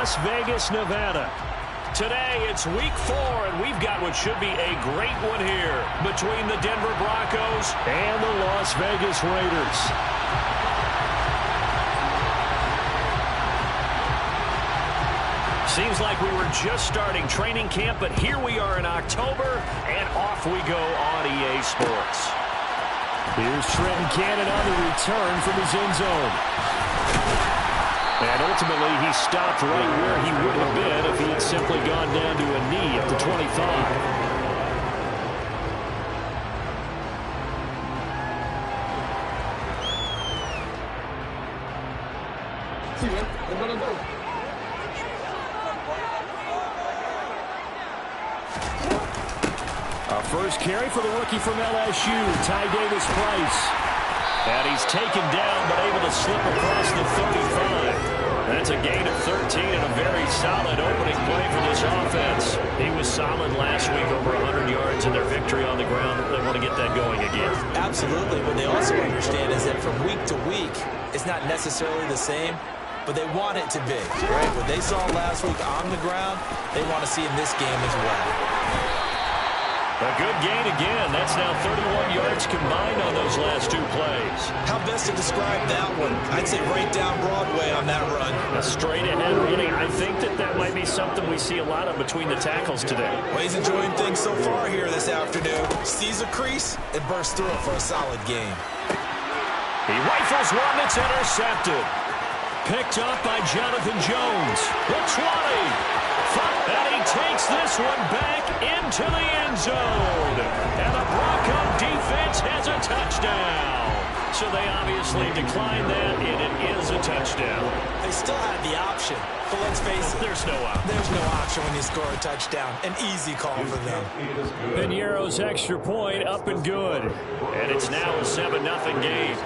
Las Vegas, Nevada. Today, it's week 4, and we've got what should be a great one here between the Denver Broncos and the Las Vegas Raiders. Seems like we were just starting training camp, but here we are in October, and off we go on EA Sports. Here's Trenton Cannon on the return from his end zone. And ultimately, he stopped right where he would have been if he had simply gone down to a knee at the 25. Our first carry for the rookie from LSU, Ty Davis-Price. And he's taken down, but able to slip across the 35. That's a gain of 13 and a very solid opening play for this offense. He was solid last week, over 100 yards in their victory on the ground. They want to get that going again. Absolutely. What they also understand is that from week to week, it's not necessarily the same, but they want it to be. Right? What they saw last week on the ground, they want to see in this game as well. A good gain again. That's now 31 yards combined on those last 2 plays. How best to describe that one? I'd say right down Broadway on that run. A straight-ahead running. I think that might be something we see a lot of between the tackles today. Well, he's enjoying things so far here this afternoon. Sees a crease and bursts through it for a solid game. He rifles one that's intercepted. Picked up by Jonathan Jones. The 20. And he takes this one back into the end zone. And the Bronco defense has a touchdown. So they obviously declined that, and it is a touchdown. They still had the option, but let's face it. There's no option. There's no option when you score a touchdown. An easy call for them. Piñeiro's extra point up and good. And it's now a 7-0 game.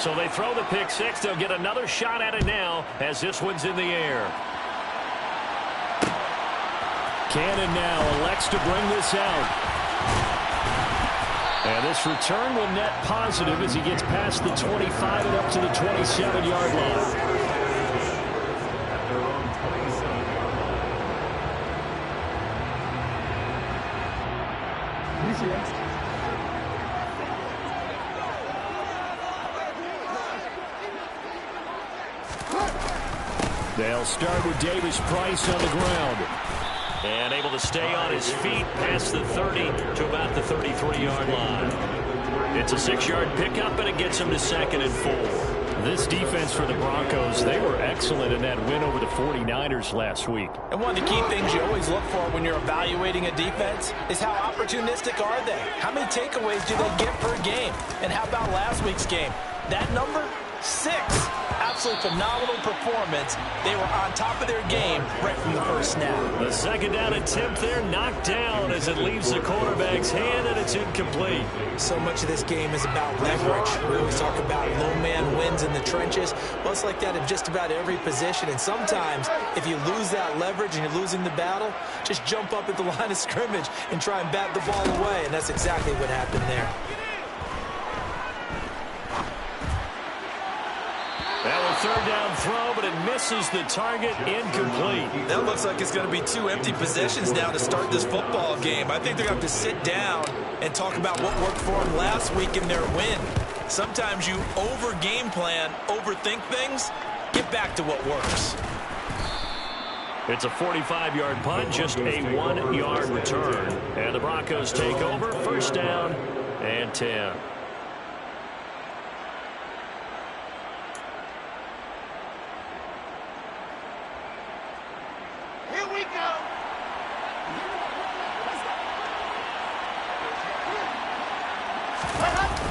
So they throw the pick six. They'll get another shot at it now as this one's in the air. Cannon now elects to bring this out. And this return will net positive as he gets past the 25 and up to the 27-yard line. They'll start with Davis-Price on the ground. And able to stay on his feet past the 30 to about the 33-yard line. It's a 6-yard pickup, and it gets him to 2nd and 4. This defense for the Broncos, they were excellent in that win over the 49ers last week. And one of the key things you always look for when you're evaluating a defense is how opportunistic are they? How many takeaways do they get per game? And how about last week's game? That number? 6. Absolutely phenomenal performance. They were on top of their game right from the first snap. The second down attempt there knocked down as it leaves the quarterback's hand, and it's incomplete. So much of this game is about leverage. We always talk about low man wins in the trenches. Well, it's like that in just about every position. And sometimes if you lose that leverage and you're losing the battle, just jump up at the line of scrimmage and try and bat the ball away. And that's exactly what happened there. That was third down throw, but it misses the target, incomplete. That looks like it's going to be 2 empty possessions now to start this football game. I think they're going to have to sit down and talk about what worked for them last week in their win. Sometimes you over-game plan, overthink things, get back to what works. It's a 45-yard punt, just a 1-yard return. And the Broncos take over, first down and 10.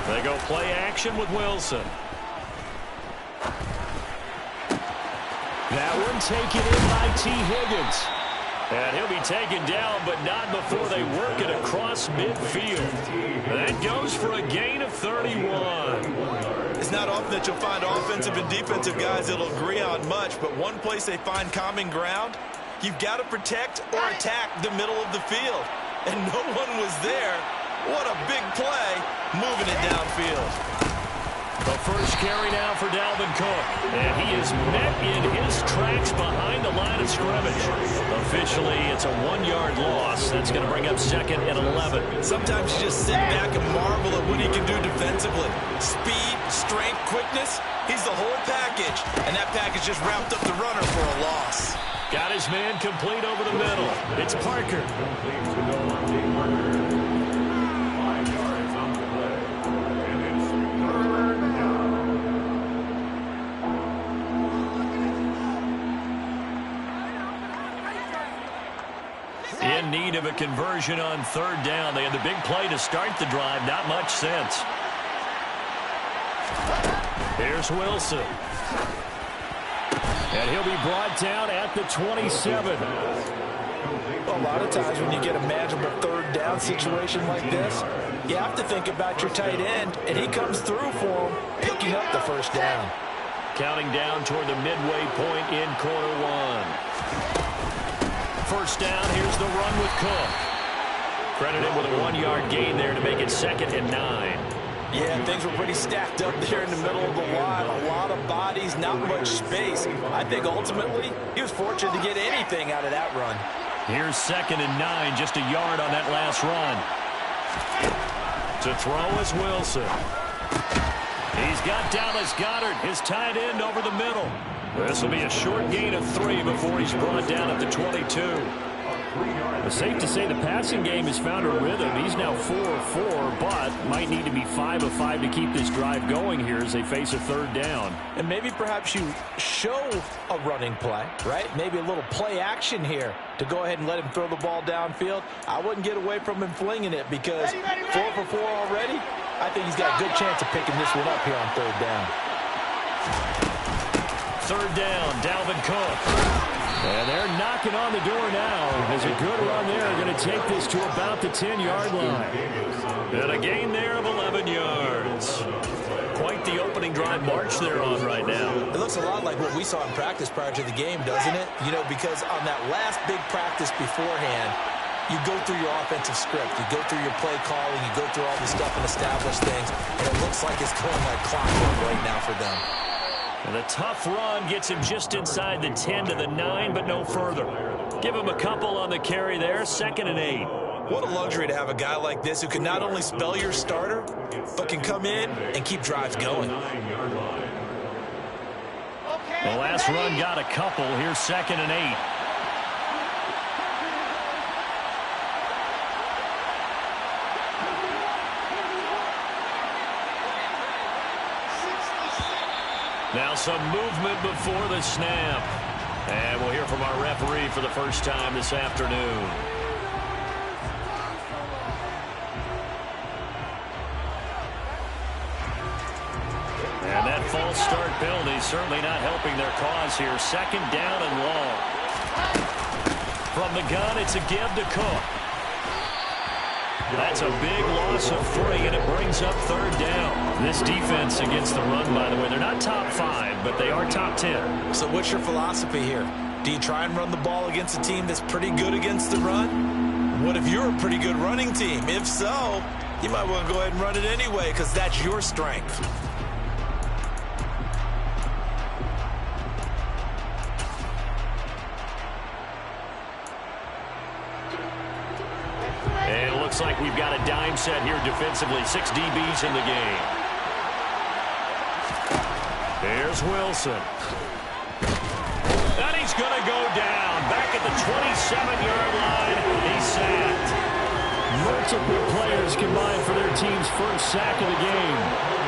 They go play action with Wilson. That one taken in by T. Higgins. And he'll be taken down, but not before they work it across midfield. That goes for a gain of 31. It's not often that you'll find offensive and defensive guys that'll agree on much, but one place they find common ground, you've got to protect or attack the middle of the field. And no one was there. What a big play, moving it downfield. The first carry now for Dalvin Cook. And he is met in his tracks behind the line of scrimmage. Officially, it's a 1-yard loss. That's going to bring up 2nd and 11. Sometimes you just sit back and marvel at what he can do defensively. Speed, strength, quickness. He's the whole package. And that package just wrapped up the runner for a loss. Got his man complete over the middle. It's Parker. In need of a conversion on 3rd down. They had the big play to start the drive. Not much sense. Here's Wilson. And he'll be brought down at the 27. A lot of times when you get a manageable 3rd down situation like this, you have to think about your tight end, and he comes through for him, picking up the 1st down. Counting down toward the midway point in quarter 1. 1st down, here's the run with Cook. Credited with a 1-yard gain there to make it 2nd and 9. Yeah, things were pretty stacked up there in the middle of the line. A lot of bodies, not much space. I think ultimately he was fortunate to get anything out of that run. Here's 2nd and 9, just a yard on that last run. To throw is Wilson. He's got Dallas Goedert, his tight end, over the middle. This will be a short gain of 3 before he's brought down at the 22. It's safe to say the passing game has found a rhythm. He's now 4 of 4, but might need to be 5 of 5 to keep this drive going here as they face a 3rd down. And maybe perhaps you show a running play, right? Maybe a little play action here to go ahead and let him throw the ball downfield. I wouldn't get away from him flinging it because 4 for 4 already. I think he's got a good chance of picking this one up here on 3rd down. 3rd down, Dalvin Cook. And they're knocking on the door now. As a good run there, going to take this to about the 10-yard line. And a gain there of 11 yards. Quite the opening drive march they're on right now. It looks a lot like what we saw in practice prior to the game, doesn't it? You know, because on that last big practice beforehand, you go through your offensive script. You go through your play calling. You go through all the stuff and establish things. And it looks like it's going like clockwork right now for them. And a tough run gets him just inside the 10 to the 9, but no further. Give him a couple on the carry there, 2nd and 8. What a luxury to have a guy like this who can not only spell your starter, but can come in and keep drives going. The last run got a couple. Here's 2nd and 8. Now some movement before the snap. And we'll hear from our referee for the first time this afternoon. And that false start penalty certainly not helping their cause here. 2nd down and long. From the gun, it's a give to Cook. That's a big loss of 3, and it brings up 3rd down. This defense against the run, by the way, they're not top 5, but they are top 10. So what's your philosophy here? Do you try and run the ball against a team that's pretty good against the run? What if you're a pretty good running team? If so, you might want to go ahead and run it anyway because that's your strength. And it looks like we've got a dime set here defensively. 6 DBs in the game. Here's Wilson. And he's going to go down. Back at the 27-yard line. He's sacked. Multiple players combined for their team's first sack of the game.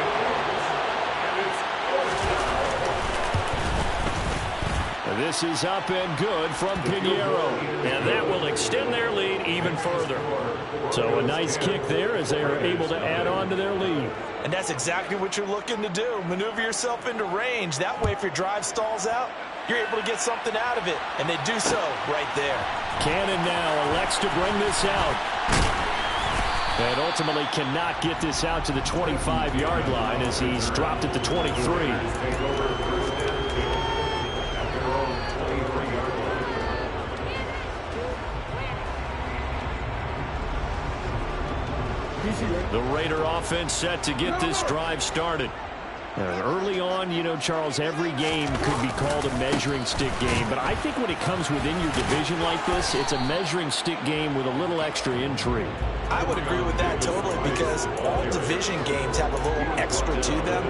This is up and good from Pinheiro. And that will extend their lead even further. So a nice kick there as they are able to add on to their lead. And that's exactly what you're looking to do. Maneuver yourself into range. That way, if your drive stalls out, you're able to get something out of it. And they do so right there. Cannon now elects to bring this out. And ultimately cannot get this out to the 25-yard line as he's dropped at the 23. The Raider offense set to get this drive started. Early on, you know, Charles, every game could be called a measuring stick game. But I think when it comes within your division like this, it's a measuring stick game with a little extra intrigue. I would agree with that totally because all division games have a little extra to them.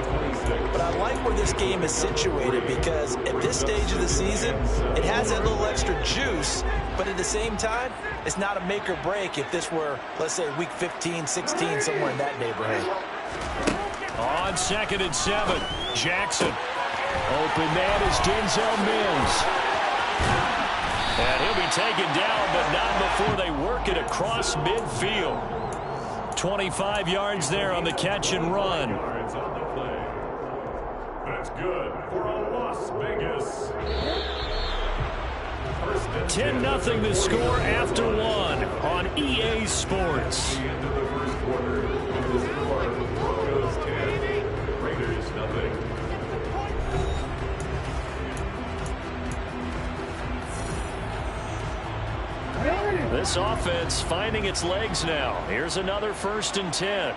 But I like where this game is situated because at this stage of the season, it has that little extra juice. But at the same time, it's not a make or break if this were, let's say, week 15, 16, somewhere in that neighborhood. On 2nd and 7, Jackson. Open man is Denzel Mims. And he'll be taken down, but not before they work it across midfield. 25 yards there on the catch and run. That's good for a Las Vegas. 10-0 the score after 1 on EA Sports. This offense finding its legs now. Here's another 1st and 10.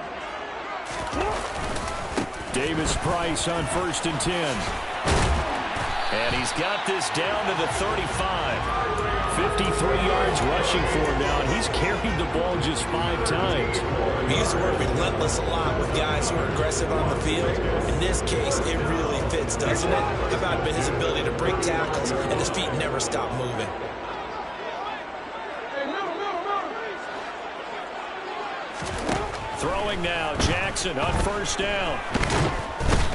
Davis Price on 1st and 10. And he's got this down to the 35. 53 yards rushing for him now, and he's carried the ball just 5 times. We use the word relentless a lot with guys who are aggressive on the field. In this case, it really fits, doesn't it? How about his ability to break tackles and his feet never stop moving? Throwing now, Jackson on 1st down.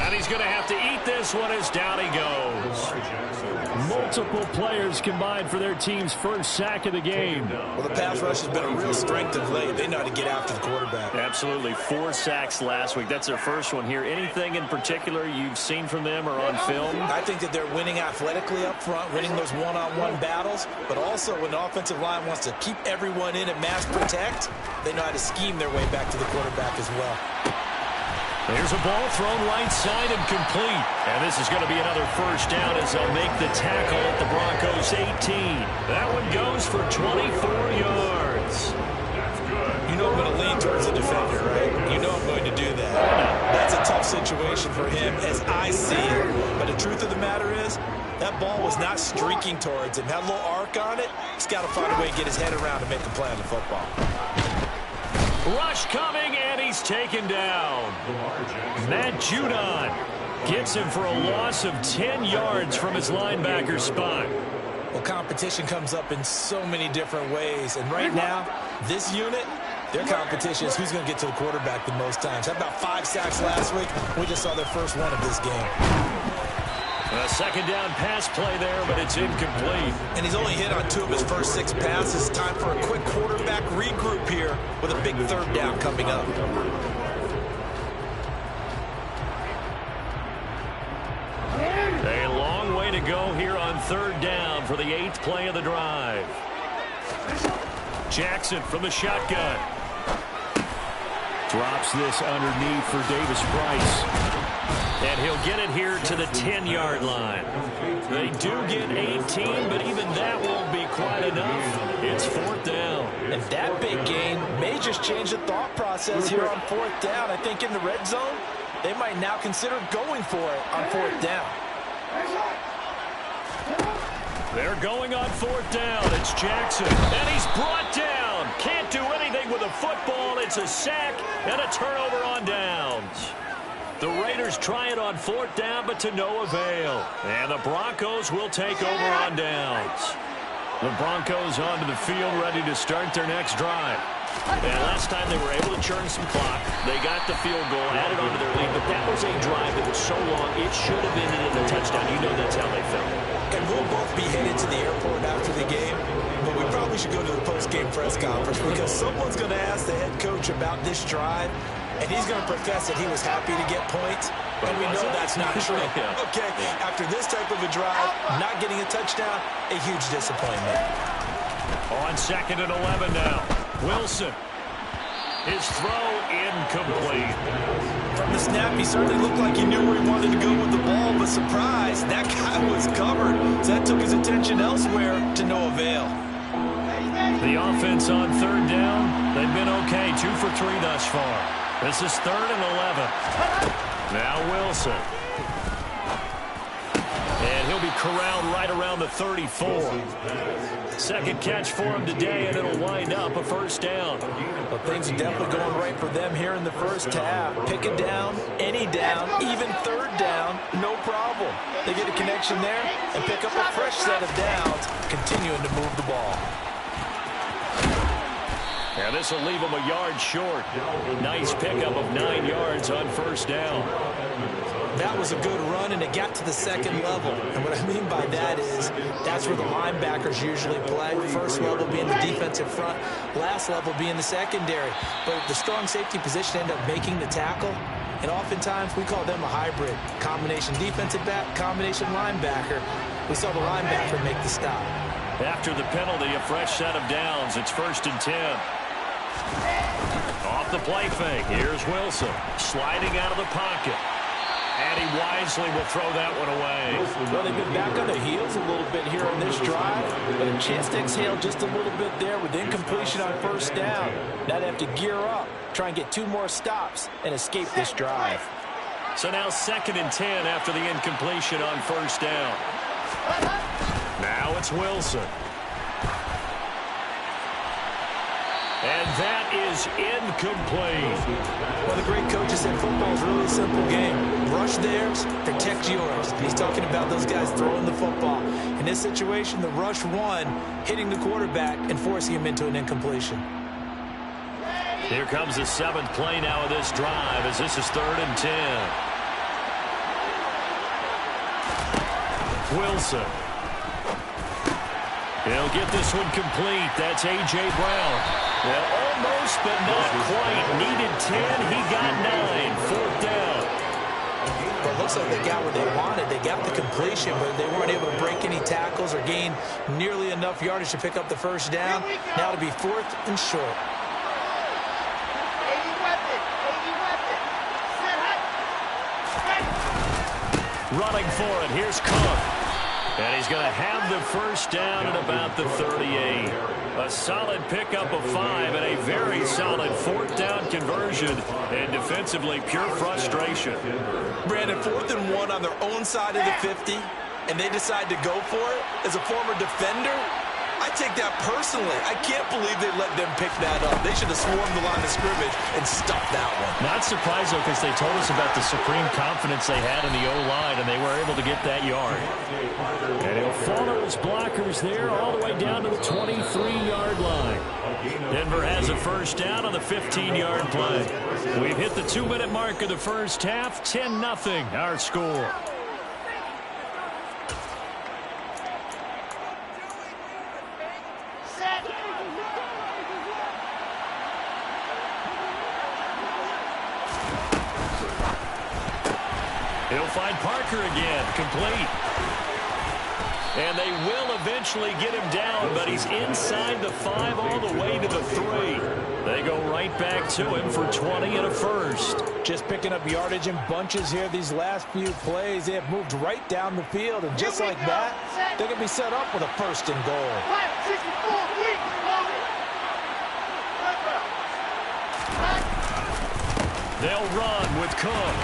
And he's going to have to eat this one as down he goes. Multiple players combined for their team's 1st sack of the game. Well, the pass rush has been a real strength of late. They know how to get after the quarterback. Absolutely. 4 sacks last week. That's their first one here. Anything in particular you've seen from them or on film? I think that they're winning athletically up front, winning those one-on-one battles, but also when the offensive line wants to keep everyone in and mass protect, they know how to scheme their way back to the quarterback as well. There's a ball thrown right side and complete. And this is going to be another 1st down as they'll make the tackle at the Broncos 18. That one goes for 24 yards. You know I'm going to lean towards the defender, right? You know I'm going to do that. That's a tough situation for him as I see it. But the truth of the matter is, that ball was not streaking towards him. Had a little arc on it. He's got to find a way to get his head around and make a play on the football. Rush coming, and he's taken down. Matt Judon gets him for a loss of 10 yards from his linebacker spot. Well, competition comes up in so many different ways. And right now, this unit, their competition is who's going to get to the quarterback the most times. Had about 5 sacks last week. We just saw their first one of this game. A 2nd down pass play there, but it's incomplete. And he's only hit on 2 of his first 6 passes. Time for a quick quarterback regroup here with a big 3rd down coming up. A long way to go here on 3rd down for the 8th play of the drive. Jackson from the shotgun. Drops this underneath for Davis Price. And he'll get it here to the 10-yard line. They do get 18, but even that won't be quite enough. It's 4th down. And that big gain may just change the thought process here on 4th down. I think in the red zone, they might now consider going for it on 4th down. They're going on 4th down. It's Jackson. And he's brought down. Can't do anything with a football. It's a sack and a turnover on downs. The Raiders try it on 4th down, but to no avail. And the Broncos will take over on downs. The Broncos onto the field, ready to start their next drive. And last time they were able to churn some clock. They got the field goal, added onto their lead, but that was a drive that was so long, it should have ended in a touchdown. You know that's how they felt. And we'll both be headed to the airport after the game, but we probably should go to the post-game press conference because someone's going to ask the head coach about this drive, and he's going to profess that he was happy to get points, and we know that's not true. Okay, after this type of a drive, not getting a touchdown, a huge disappointment. On 2nd and 11 now. Wilson. His throw incomplete. From the snap, he certainly looked like he knew where he wanted to go with the ball, but surprise, that guy was covered. So that took his attention elsewhere to no avail. The offense on 3rd down, they've been okay. 2 for 3 thus far. This is 3rd and 11. Now Wilson. And he'll be corralled right around the 34. Second catch for him today, and it'll wind up a first down. Well, things are definitely going right for them here in the first half. Pick a down, any down, even third down, no problem. They get a connection there and pick up a fresh set of downs, continuing to move the ball. And this will leave him a yard short. Nice pickup of 9 yards on first down. That was a good run, and it got to the second level. And what I mean by that is that's where the linebackers usually play. First level being the defensive front, last level being the secondary. But the strong safety position ended up making the tackle. And oftentimes we call them a hybrid. Combination defensive back, combination linebacker. We saw the linebacker make the stop. After the penalty, a fresh set of downs. It's 1st and 10. Off the play fake. Here's Wilson sliding out of the pocket. And he wisely will throw that one away. Well, they've been back on the heels a little bit here on this drive, but a chance to exhale just a little bit there with incompletion on first down. Now they have to gear up, try and get 2 more stops, and escape this drive. So now 2nd and 10 after the incompletion on first down. Now it's Wilson. And that is incomplete. Well, the great coaches said football is really a simple game. Rush theirs, protect yours. And he's talking about those guys throwing the football. In this situation, the rush one, hitting the quarterback and forcing him into an incompletion. Here comes the 7th play now of this drive as this is 3rd and 10. Wilson. He'll get this one complete. That's A.J. Brown. Well, almost, but not quite. Needed 10. He got 9. 4th down. Well, it looks like they got what they wanted. They got the completion, but they weren't able to break any tackles or gain nearly enough yardage to pick up the first down. Now to be 4th and short. Running for it. Here's Cook. And he's going to have the first down at about the 38. A solid pickup of 5 and a very solid 4th down conversion. And defensively, pure frustration. Brandon, 4th and 1 on their own side of the 50, and they decide to go for it. As a former defender, I take that personally. I can't believe they let them pick that up. They should have swarmed the line of scrimmage and stuffed that one. Not surprised, though, because they told us about the supreme confidence they had in the O-line, and they were able to get that yard. And he'll follow his blockers there all the way down to the 23-yard line. Denver has a first down on the 15-yard play. We've hit the 2-minute mark of the first half. 10-0 our score. He'll find Parker again, complete. And they will eventually get him down, but he's inside the 5 all the way to the 3. They go right back to him for 20 and a first. Just picking up yardage in bunches here these last few plays. They have moved right down the field, and just like that, they can be set up with a 1st and goal. They'll run with Cook.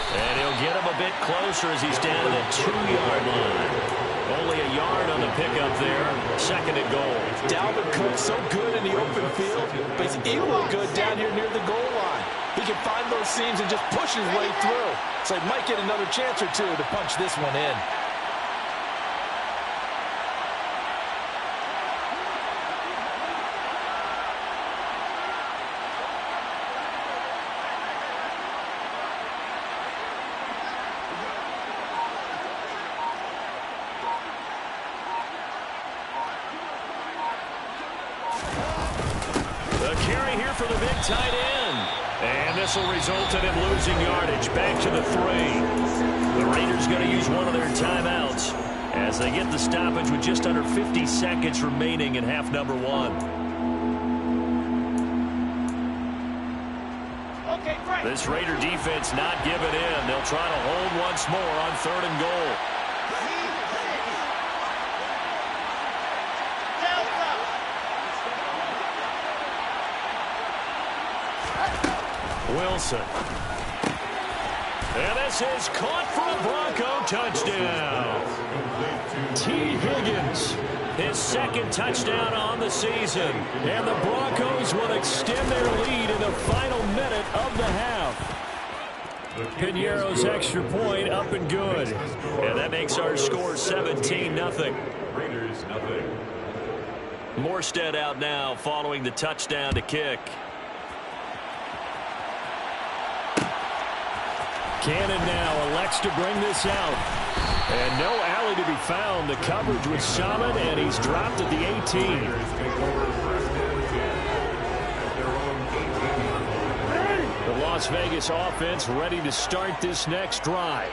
And he'll get him a bit closer as he's down to the 2-yard line. Only a yard on the pickup there. 2nd and goal. Dalvin Cook so good in the open field, but he's equally good down here near the goal line. He can find those seams and just push his way through. So he might get another chance or 2 to punch this one in. Tight end. And this will result in him losing yardage. Back to the 3. The Raiders going to use one of their timeouts as they get the stoppage with just under 50 seconds remaining in half number 1. This Raider defense not giving in. They'll try to hold once more on 3rd and goal. Wilson. And this is caught for a Bronco touchdown. T. Higgins, his second touchdown on the season. And the Broncos will extend their lead in the final minute of the half. Piñeiro's extra point up and good. And that makes our score 17-0. Raiders, nothing. Morstead out now following the touchdown to kick. Cannon now elects to bring this out. And no alley to be found. The coverage was solid, and he's dropped at the 18. The Las Vegas offense ready to start this next drive.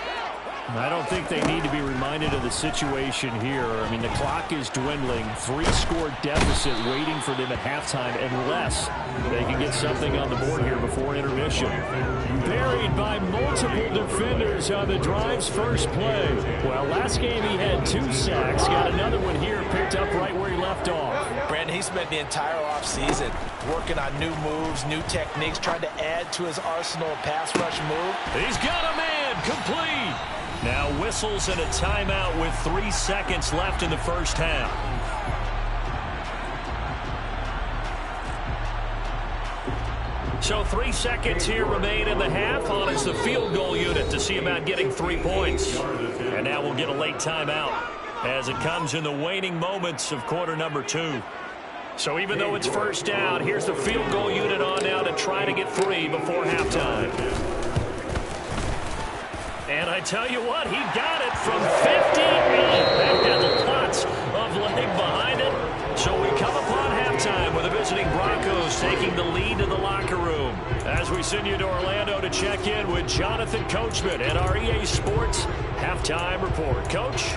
I don't think they need to be reminded of the situation here. I mean, the clock is dwindling. 3-score deficit waiting for them at halftime unless they can get something on the board here before intermission. Buried by multiple defenders on the drive's first play. Well, last game he had 2 sacks. Got another one here picked up right where he left off. Brandon, he spent the entire offseason working on new moves, new techniques, trying to add to his arsenal of pass rush move. He's got a man complete. Now whistles and a timeout with 3 seconds left in the first half. So 3 seconds here remain in the half. On is the field goal unit to see about getting 3 points. And now we'll get a late timeout as it comes in the waning moments of quarter number 2. So even though it's first down, here's the field goal unit on now to try to get 3 before halftime. And I tell you what, he got it from 58. That had lots of leg behind it. So we come upon halftime with the visiting Broncos taking the lead to the locker room. As we send you to Orlando to check in with Jonathan Coachman at our EA Sports Halftime Report. Coach?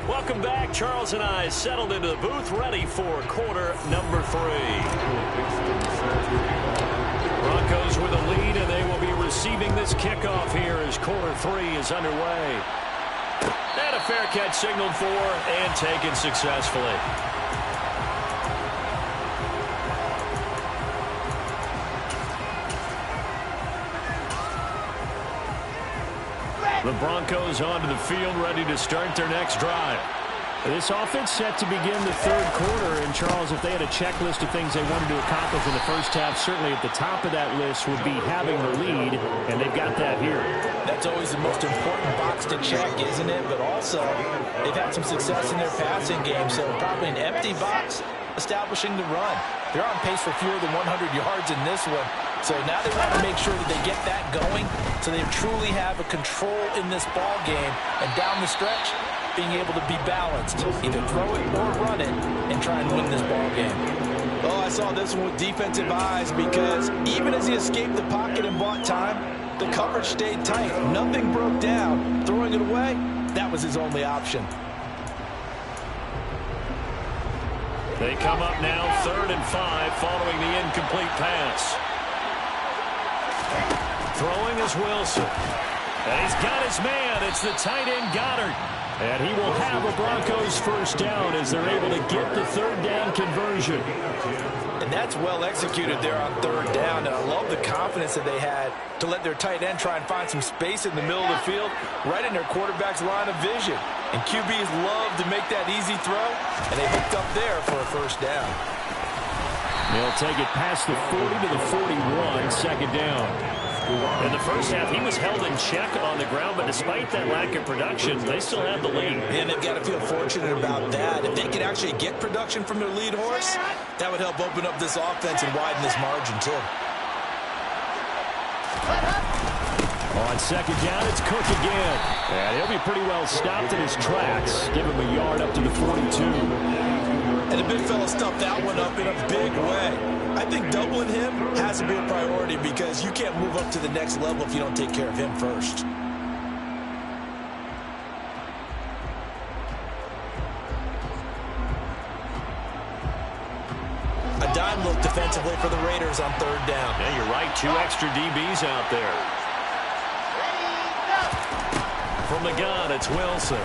Welcome back. Charles and I settled into the booth ready for quarter number 3. Broncos with a lead, and they will be receiving this kickoff here as quarter 3 is underway. And a fair catch signaled for and taken successfully. The Broncos onto the field, ready to start their next drive. This offense set to begin the third quarter. And, Charles, if they had a checklist of things they wanted to accomplish in the first half, certainly at the top of that list would be having the lead, and they've got that here. That's always the most important box to check, isn't it? But also, they've had some success in their passing game, so probably an empty box establishing the run. They're on pace for fewer than 100 yards in this one. So now they want to make sure that they get that going so they truly have a control in this ball game. And down the stretch, being able to be balanced, either throw it or run it, and try and win this ball game. Oh, I saw this one with defensive eyes because even as he escaped the pocket and bought time, the coverage stayed tight. Nothing broke down. Throwing it away, that was his only option. They come up now 3rd and 5 following the incomplete pass. Throwing is Wilson. And he's got his man. It's the tight end Goddard. And he will have a Broncos first down as they're able to get the third down conversion. And that's well executed there on third down. And I love the confidence that they had to let their tight end try and find some space in the middle of the field, right in their quarterback's line of vision. And QBs love to make that easy throw, and they hooked up there for a first down. They'll take it past the 40 to the 41, second down. In the first half, he was held in check on the ground, but despite that lack of production, they still have the lead. And they've got to feel fortunate about that. If they could actually get production from their lead horse, that would help open up this offense and widen this margin, too. On second down, it's Cook again. And he'll be pretty well stopped in his tracks. Give him a yard up to the 42. And the big fella stuffed that one up in a big way. I think doubling him has to be a priority because you can't move up to the next level if you don't take care of him first. A dime look defensively for the Raiders on third down. Yeah, you're right. 2 extra DBs out there. From the gun, it's Wilson.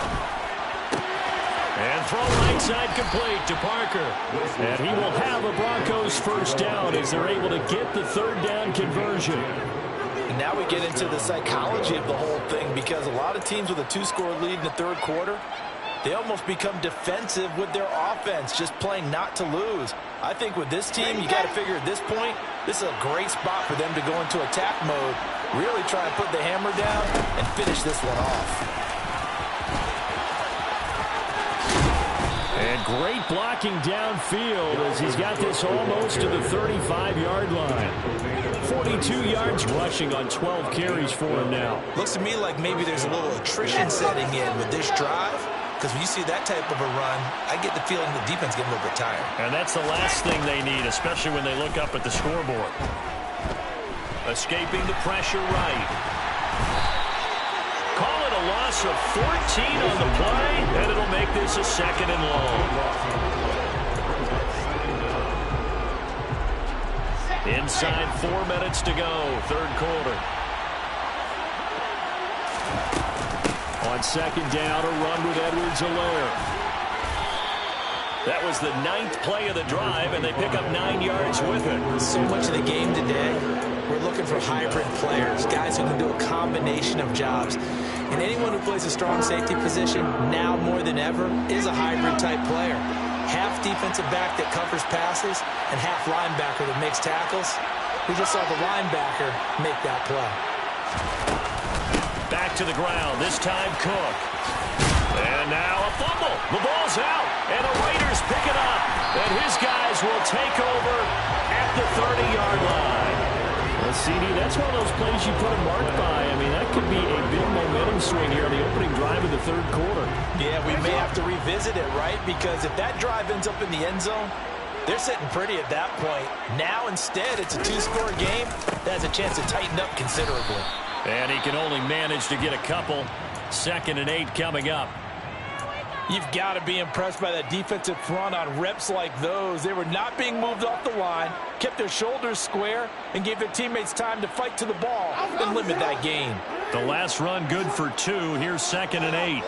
And throw right side complete to Parker. And he will have a Broncos first down as they're able to get the third down conversion. And now we get into the psychology of the whole thing, because a lot of teams with a 2-score lead in the third quarter, they almost become defensive with their offense, just playing not to lose. I think with this team, you got to figure at this point, this is a great spot for them to go into attack mode, really try and put the hammer down and finish this one off. And great blocking downfield as he's got this almost to the 35-yard line. 42 yards rushing on 12 carries for him now. Looks to me like maybe there's a little attrition setting in with this drive, because when you see that type of a run, I get the feeling the defense getting a little bit tired. And that's the last thing they need, especially when they look up at the scoreboard. Escaping the pressure right. Call it a loss of 14 on the play, and it'll make this a 2nd and long. Inside 4 minutes to go, third quarter. On 2nd down, a run with Edwards-Helaire. That was the 9th play of the drive, and they pick up 9 yards with it. So much of the game today, we're looking for hybrid players, guys who can do a combination of jobs. And anyone who plays a strong safety position, now more than ever, is a hybrid-type player. Half defensive back that covers passes, and half linebacker that makes tackles. We just saw the linebacker make that play. Back to the ground, this time Cook. And now a fumble. The ball's out, and the Raiders pick it up. And his guys will take over at the 30-yard line. Well, CD, that's one of those plays you put a mark by. I mean, that could be a big momentum swing here on the opening drive of the third quarter. Yeah, we may have to revisit it, right? Because if that drive ends up in the end zone, they're sitting pretty at that point. Now, instead, it's a 2-score game. That has a chance to tighten up considerably. And he can only manage to get a couple. 2nd and 8 coming up. You've got to be impressed by that defensive front on reps like those. They were not being moved off the line, kept their shoulders square, and gave their teammates time to fight to the ball and limit that gain. The last run good for 2. Here's 2nd and 8.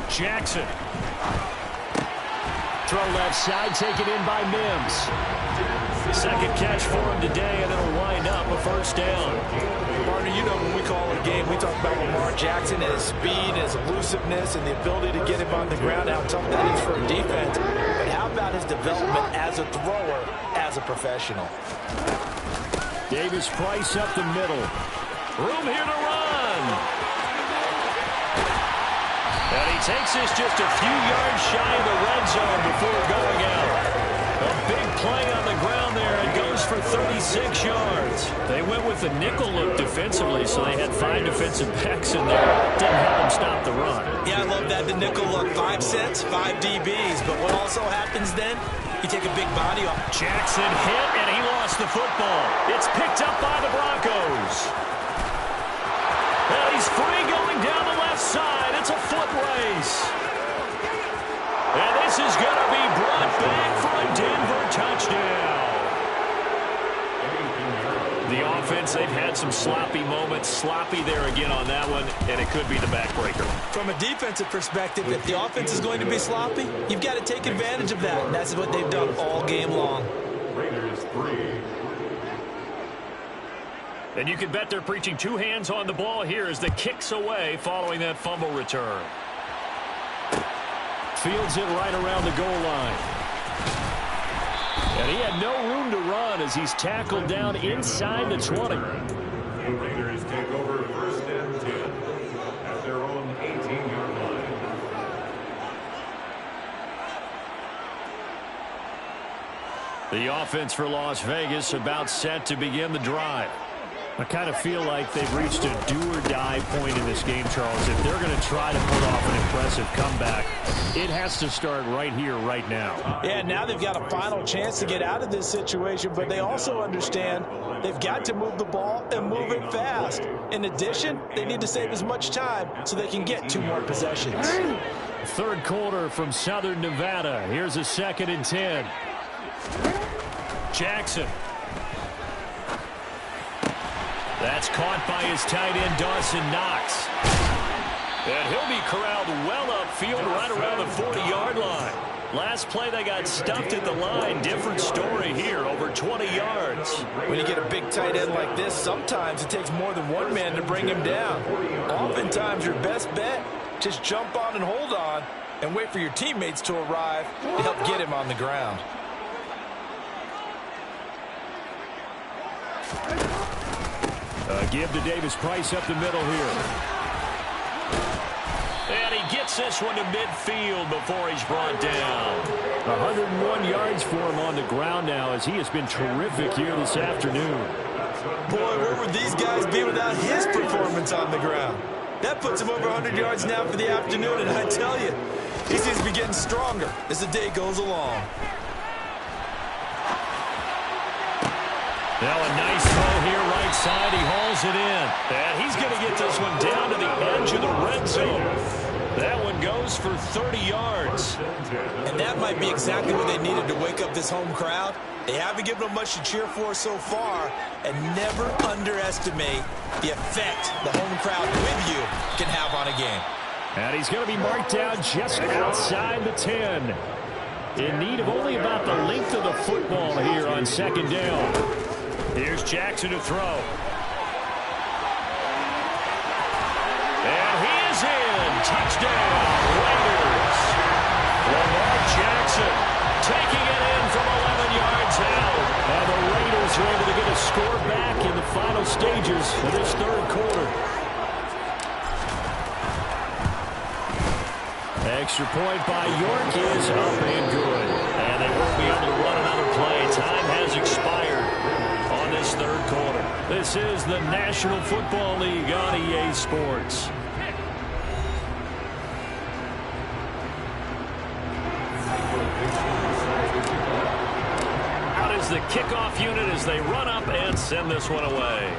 Jackson. Throw left side, taken in by Mims. 2nd catch for him today, and it'll wind up a first down. Partner, you know when we call a game, we talk about Lamar Jackson and his speed, his elusiveness, and the ability to get him on the ground, how tough that is for a defense. But how about his development as a thrower, as a professional? Davis Price up the middle. Room here to run. And he takes this just a few yards shy of the red zone before going out. A big play on the ground there. It goes for 36 yards. They went with a nickel look defensively, so they had 5 defensive backs in there. Didn't help them stop the run. Yeah, I love that, the nickel look. 5 cents, 5 DBs. But what also happens then, you take a big body off. Jackson hit, and he lost the football. It's picked up by the Broncos. Well, he's free going down the left side. It's a foot race. And this is going to be brought back for a Denver touchdown. The offense, they've had some sloppy moments. Sloppy there again on that one, and it could be the backbreaker. From a defensive perspective, if the offense is going to be sloppy, you've got to take advantage of that. And that's what they've done all game long. Raiders 3. And you can bet they're preaching 2 hands on the ball here as the kicks away following that fumble return. Fields it right around the goal line. And he had no room to run as he's tackled down inside the 20. The Raiders take over 1st and 10 at their own 18-yard line. The offense for Las Vegas about set to begin the drive. I kind of feel like they've reached a do-or-die point in this game, Charles. If they're going to try to put off an impressive comeback, it has to start right here, right now. Yeah, now they've got a final chance to get out of this situation, but they also understand they've got to move the ball and move it fast. In addition, they need to save as much time so they can get 2 more possessions. Third quarter from Southern Nevada. Here's a 2nd and 10. Jackson. That's caught by his tight end, Dawson Knox. And he'll be corralled well upfield right around the 40-yard line. Last play, they got stuffed at the line. Different story here, over 20 yards. When you get a big tight end like this, sometimes it takes more than one man to bring him down. Oftentimes, your best bet, just jump on and hold on and wait for your teammates to arrive to help get him on the ground. Give to Davis Price up the middle here. And he gets this one to midfield before he's brought down. 101 yards for him on the ground now as he has been terrific here this afternoon. Boy, where would these guys be without his performance on the ground? That puts him over 100 yards now for the afternoon, and I tell you, he seems to be getting stronger as the day goes along. Now a nice throw here right side. He hauls it in. And he's going to get this one down to the edge of the red zone. That one goes for 30 yards. And that might be exactly what they needed to wake up this home crowd. They haven't given them much to cheer for so far. And never underestimate the effect the home crowd with you can have on a game. And he's going to be marked down just outside the 10. In need of only about the length of the football here on second down. Here's Jackson to throw. And he is in. Touchdown, Raiders. Lamar Jackson taking it in from 11 yards out. And the Raiders are able to get a score back in the final stages of this third quarter. Extra point by York is up and good. And they won't be able to run another play. Time has expired on this third quarter. This is the National Football League on EA Sports. Out is the kickoff unit as they run up and send this one away.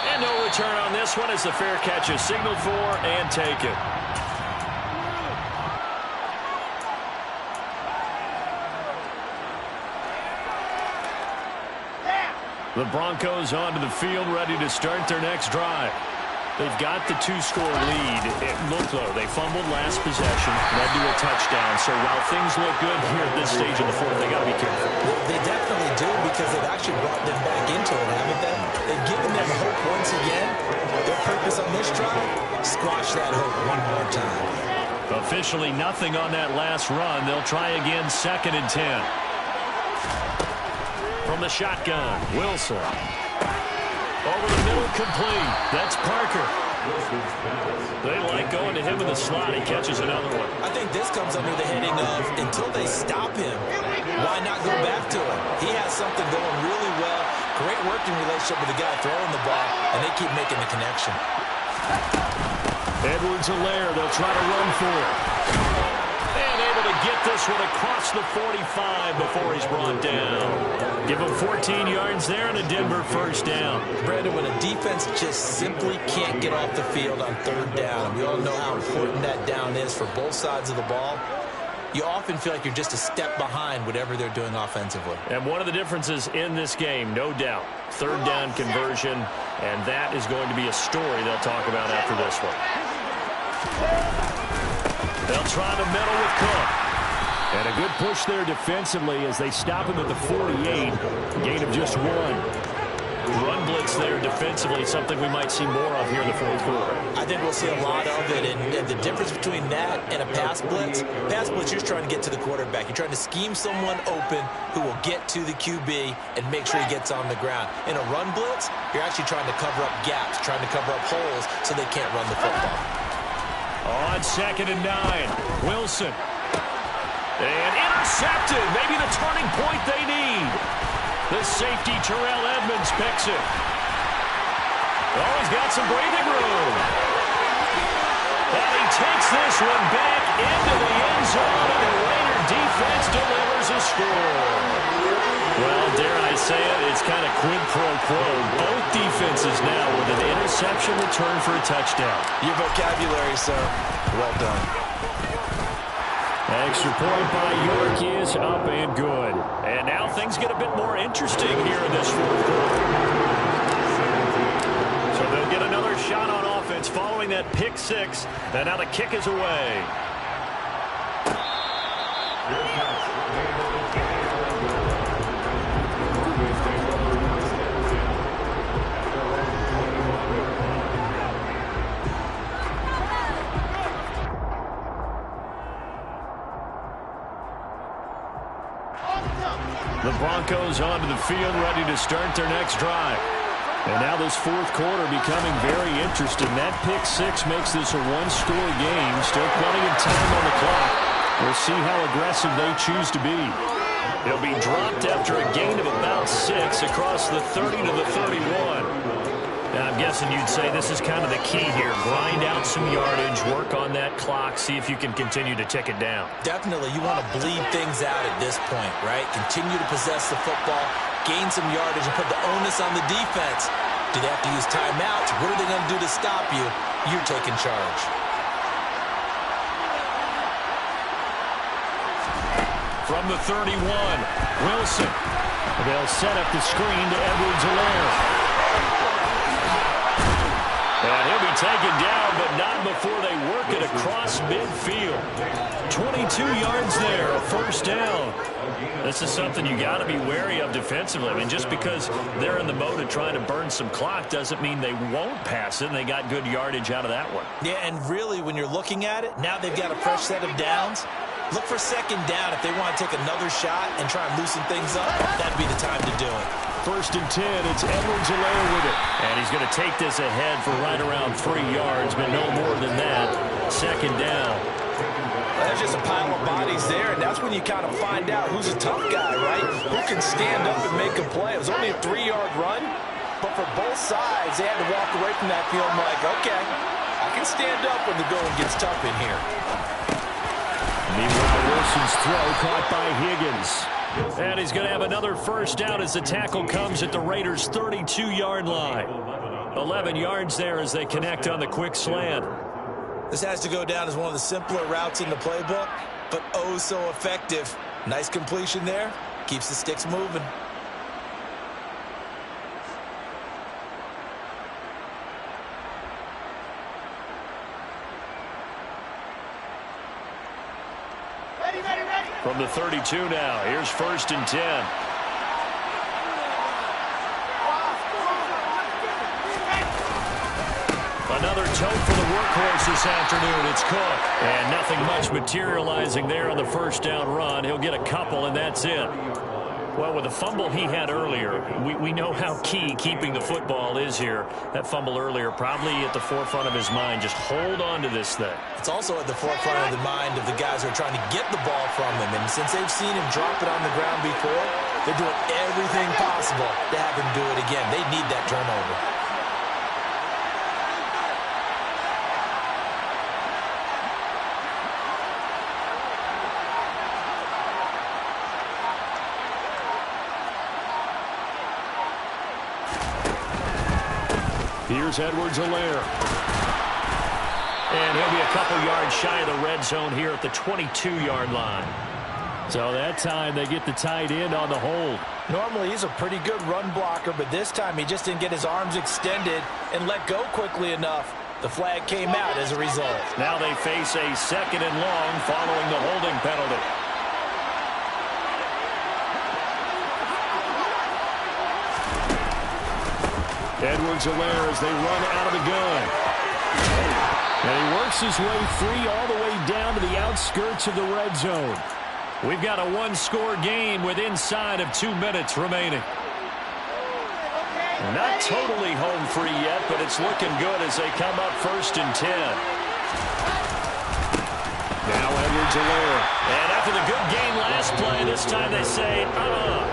And no return on this one as the fair catch is signaled for and taken. The Broncos onto the field, ready to start their next drive. They've got the two-score lead. It looked low. They fumbled last possession, led to a touchdown. So while things look good here at this stage in the fourth, they got to be careful. They definitely do because they've actually brought them back into it, haven't they? They've given them hope once again. Their purpose on this drive, squash that hope one more time. Officially nothing on that last run. They'll try again, 2nd and 10. From the shotgun, Wilson. Over the middle, complete. That's Parker. They like going to him in the slot. He catches another one. I think this comes under the heading of, until they stop him, why not go back to him? He has something going really well. Great working relationship with the guy throwing the ball, and they keep making the connection. Edwards-Helaire, they'll try to run for it. And able to get this one across the 45 before he's brought down. Give him 14 yards there and a Denver first down. Brandon, when a defense just simply can't get off the field on third down, we all know how important that down is for both sides of the ball, you often feel like you're just a step behind whatever they're doing offensively. And one of the differences in this game, no doubt, third down conversion, and that is going to be a story they'll talk about after this one. They'll try the middle with Cook. And a good push there defensively as they stop him at the 48. Gain of just 1. Run blitz there defensively, something we might see more of here in the fourth quarter. I think we'll see a lot of it, and the difference between that and a pass blitz, you're trying to get to the quarterback. You're trying to scheme someone open who will get to the QB and make sure he gets on the ground. In a run blitz, you're actually trying to cover up gaps, trying to cover up holes so they can't run the football. On 2nd and 9, Wilson. And intercepted, maybe the turning point they need. The safety, Terrell Edmonds, picks it. Oh, he's got some breathing room. And he takes this one back into the end zone, and the Raider defense delivers a score. Well, dare I say it, it's kind of quid pro quo. Both defenses now with an interception return for a touchdown. Your vocabulary, sir. Well done. Extra point by York is up and good. And now things get a bit more interesting here in this fourth quarter. So they'll They'll get another shot on offense following that pick six. And now the kick is away. The Broncos onto the field, ready to start their next drive. And now this fourth quarter becoming very interesting. That pick six makes this a one-score game. Still plenty of time on the clock. We'll see how aggressive they choose to be. They'll be dropped after a gain of about 6 across the 30 to the 31. Now, I'm guessing you'd say this is kind of the key here. Grind out some yardage, work on that clock, see if you can continue to tick it down. Definitely, you want to bleed things out at this point, right? Continue to possess the football, gain some yardage, and put the onus on the defense. Do they have to use timeouts? What are they going to do to stop you? You're taking charge. From the 31, Wilson. They'll set up the screen to Edwards-Helaire. And he'll be taken down, but not before they work it across midfield. 22 yards there, a first down. This is something you got to be wary of defensively. I mean, just because they're in the mode of trying to burn some clock doesn't mean they won't pass it, and they got good yardage out of that one. Yeah, and really, when you're looking at it, now they've got a fresh set of downs. Look for second down if they want to take another shot and try and loosen things up. That'd be the time to do it. First and 10, it's Edwards-Helaire with it. And he's going to take this ahead for right around 3 yards, but no more than that. Second down. Well, there's just a pile of bodies there, and that's when you kind of find out who's a tough guy, right? Who can stand up and make a play. It was only a 3-yard run, but for both sides, they had to walk away from that field like, okay, I can stand up when the going gets tough in here. Meanwhile, Wilson's throw caught by Higgins. And he's going to have another first down as the tackle comes at the Raiders' 32-yard line. 11 yards there as they connect on the quick slant. This has to go down as one of the simpler routes in the playbook, but oh so effective. Nice completion there. Keeps the sticks moving. From the 32 now, here's first and 10. Another tote for the workhorse this afternoon. It's Cook. And nothing much materializing there on the first down run. He'll get a couple, and that's it. Well, with the fumble he had earlier, we know how key keeping the football is here. That fumble earlier probably at the forefront of his mind. Just hold on to this thing. It's also at the forefront of the mind of the guys who are trying to get the ball from him. And since they've seen him drop it on the ground before, they're doing everything possible to have him do it again. They need that turnover. Here's Edwards-Helaire. And he'll be a couple yards shy of the red zone here at the 22-yard line. So that time they get the tight end on the hold. Normally he's a pretty good run blocker, but this time he just didn't get his arms extended and let go quickly enough. The flag came out as a result. Now they face a second and long following the holding penalty. Edwards-Helaire as they run out of the gun. And he works his way free all the way down to the outskirts of the red zone. We've got a one-score game with inside of 2 minutes remaining. Not totally home free yet, but it's looking good as they come up first and 10. Now Edwards-Helaire. And after the good game last play, this time they say,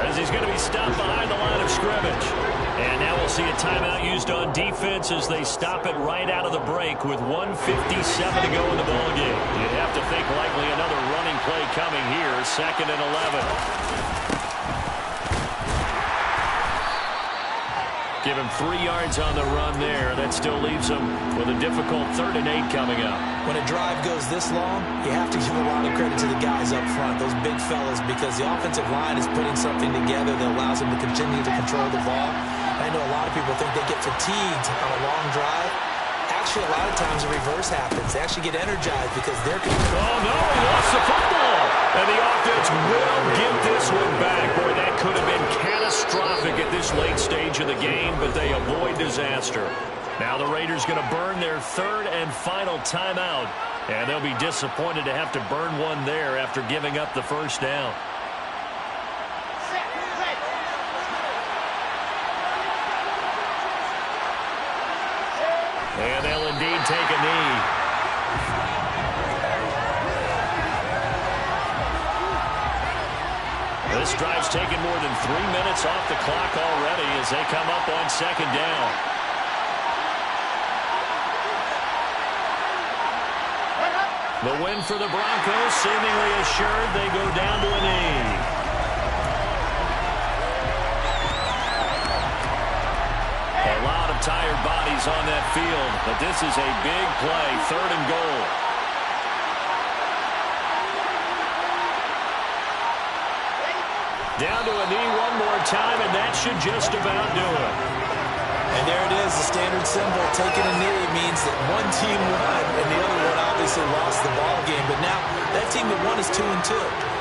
as he's going to be stopped behind the line of scrimmage. And now we'll see a timeout used on defense as they stop it right out of the break with 1:57 to go in the ballgame. You'd have to think likely another running play coming here, 2nd and 11. Give him 3 yards on the run there. That still leaves him with a difficult 3rd and 8 coming up. When a drive goes this long, you have to give a lot of credit to the guys up front, those big fellas, because the offensive line is putting something together that allows them to continue to control the ball. And know a lot of people think they get fatigued on a long drive. Actually, a lot of times the reverse happens. They actually get energized because they're... Oh, no, he lost the football. And the offense will get this one back. Boy, that could have been catastrophic at this late stage of the game, but they avoid disaster. Now the Raiders going to burn their third and final timeout, and they'll be disappointed to have to burn one there after giving up the first down. And they'll indeed take a knee. This drive's taken more than 3 minutes off the clock already as they come up on second down. The win for the Broncos, seemingly assured. They go down to a knee. A lot of tired bodies on that field, but this is a big play, 3rd and goal. Down to a knee one more time, and that should just about do it. And there it is, the standard symbol. Taking a knee means that one team won, and the other one obviously lost the ball game. But now, that team that won is 2-2.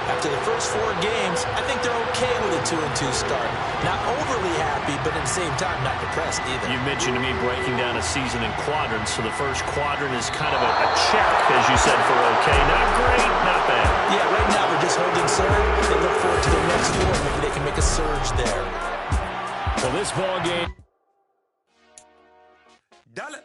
After the first 4 games, I think they're okay with a 2-2 start. Not overly happy, but at the same time, not depressed either. You mentioned to me breaking down a season in quadrants, so the first quadrant is kind of a check, as you said, for okay. Not great, not bad. Yeah, right now they're just holding serve. They look forward to the next 4. Maybe they can make a surge there. Well, this ball game... Dale.